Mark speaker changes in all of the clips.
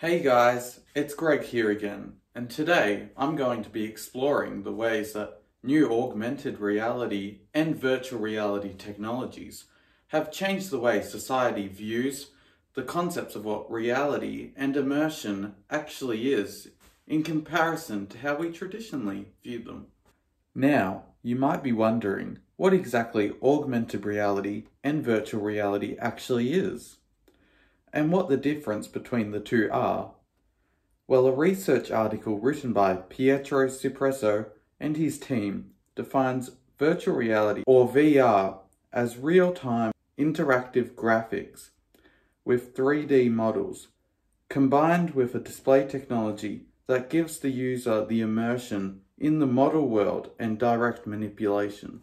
Speaker 1: Hey guys, it's Greg here again, and today I'm going to be exploring the ways that new augmented reality and virtual reality technologies have changed the way society views the concepts of what reality and immersion actually is in comparison to how we traditionally view them. Now, you might be wondering what exactly augmented reality and virtual reality actually is, and what the difference between the two are. Well, a research article written by Pietro Cipresso and his team defines virtual reality, or VR, as real-time interactive graphics with 3D models, combined with a display technology that gives the user the immersion in the model world and direct manipulation.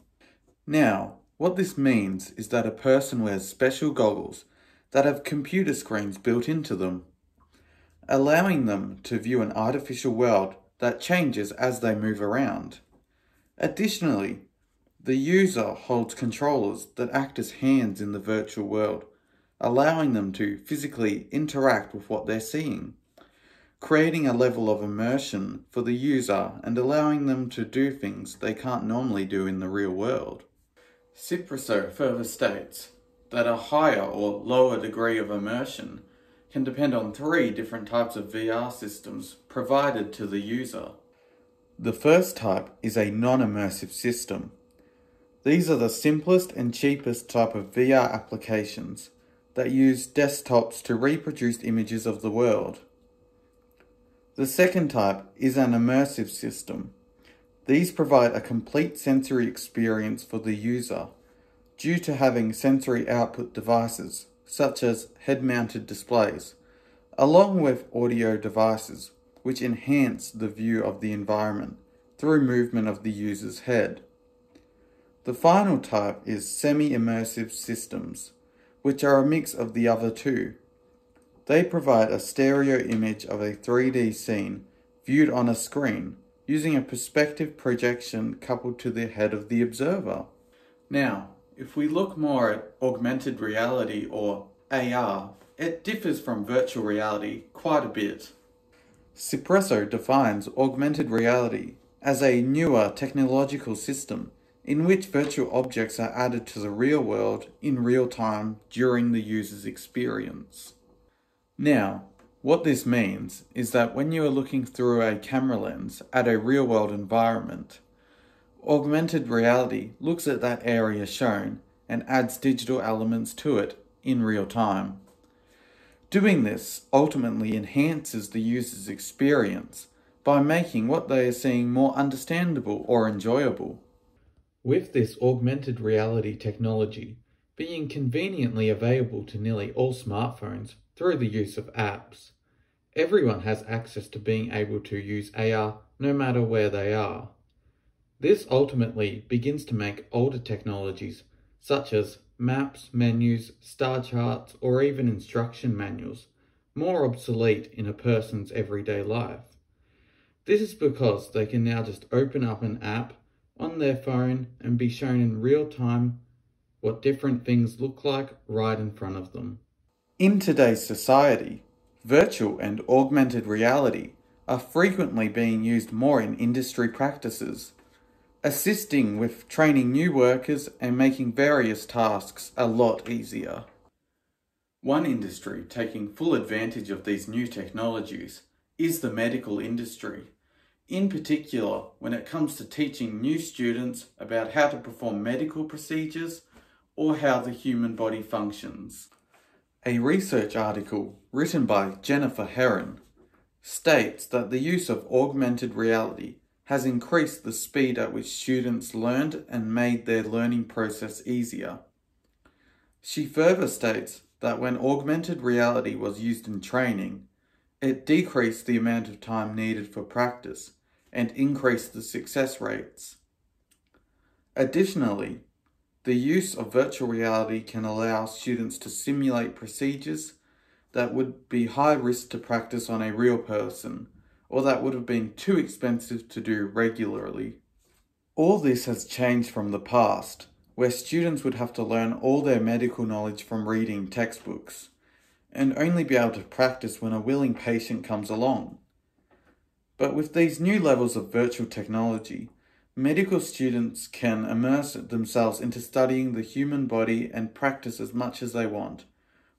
Speaker 1: Now, what this means is that a person wears special goggles that have computer screens built into them, allowing them to view an artificial world that changes as they move around. Additionally, the user holds controllers that act as hands in the virtual world, allowing them to physically interact with what they're seeing, creating a level of immersion for the user and allowing them to do things they can't normally do in the real world. Cipresso further states that a higher or lower degree of immersion can depend on 3 different types of VR systems provided to the user. The first type is a non-immersive system. These are the simplest and cheapest type of VR applications that use desktops to reproduce images of the world. The second type is an immersive system. These provide a complete sensory experience for the user due to having sensory output devices such as head-mounted displays, along with audio devices which enhance the view of the environment through movement of the user's head. The final type is semi-immersive systems, which are a mix of the other two. They provide a stereo image of a 3D scene viewed on a screen using a perspective projection coupled to the head of the observer. Now, if we look more at augmented reality or AR, it differs from virtual reality quite a bit. Cipresso defines augmented reality as a newer technological system in which virtual objects are added to the real world in real time during the user's experience. Now, what this means is that when you are looking through a camera lens at a real-world environment, augmented reality looks at that area shown and adds digital elements to it in real time. Doing this ultimately enhances the user's experience by making what they are seeing more understandable or enjoyable. With this augmented reality technology being conveniently available to nearly all smartphones through the use of apps, everyone has access to being able to use AR no matter where they are. This ultimately begins to make older technologies such as maps, menus, star charts, or even instruction manuals more obsolete in a person's everyday life. This is because they can now just open up an app on their phone and be shown in real time what different things look like right in front of them. In today's society, virtual and augmented reality are frequently being used more in industry practices, assisting with training new workers and making various tasks a lot easier. One industry taking full advantage of these new technologies is the medical industry, in particular when it comes to teaching new students about how to perform medical procedures or how the human body functions. A research article written by Jennifer Herron states that the use of augmented reality has increased the speed at which students learned and made their learning process easier. She further states that when augmented reality was used in training, it decreased the amount of time needed for practice and increased the success rates. Additionally, the use of virtual reality can allow students to simulate procedures that would be high risk to practice on a real person, or that would have been too expensive to do regularly. All this has changed from the past, where students would have to learn all their medical knowledge from reading textbooks, and only be able to practice when a willing patient comes along. But with these new levels of virtual technology, medical students can immerse themselves into studying the human body and practice as much as they want,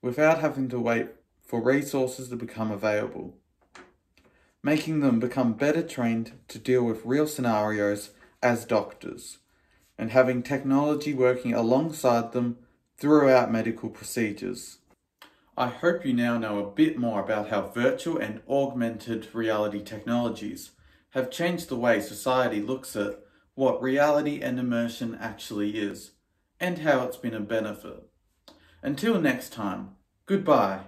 Speaker 1: without having to wait for resources to become available, making them become better trained to deal with real scenarios as doctors, and having technology working alongside them throughout medical procedures. I hope you now know a bit more about how virtual and augmented reality technologies have changed the way society looks at what reality and immersion actually is, and how it's been a benefit. Until next time, goodbye.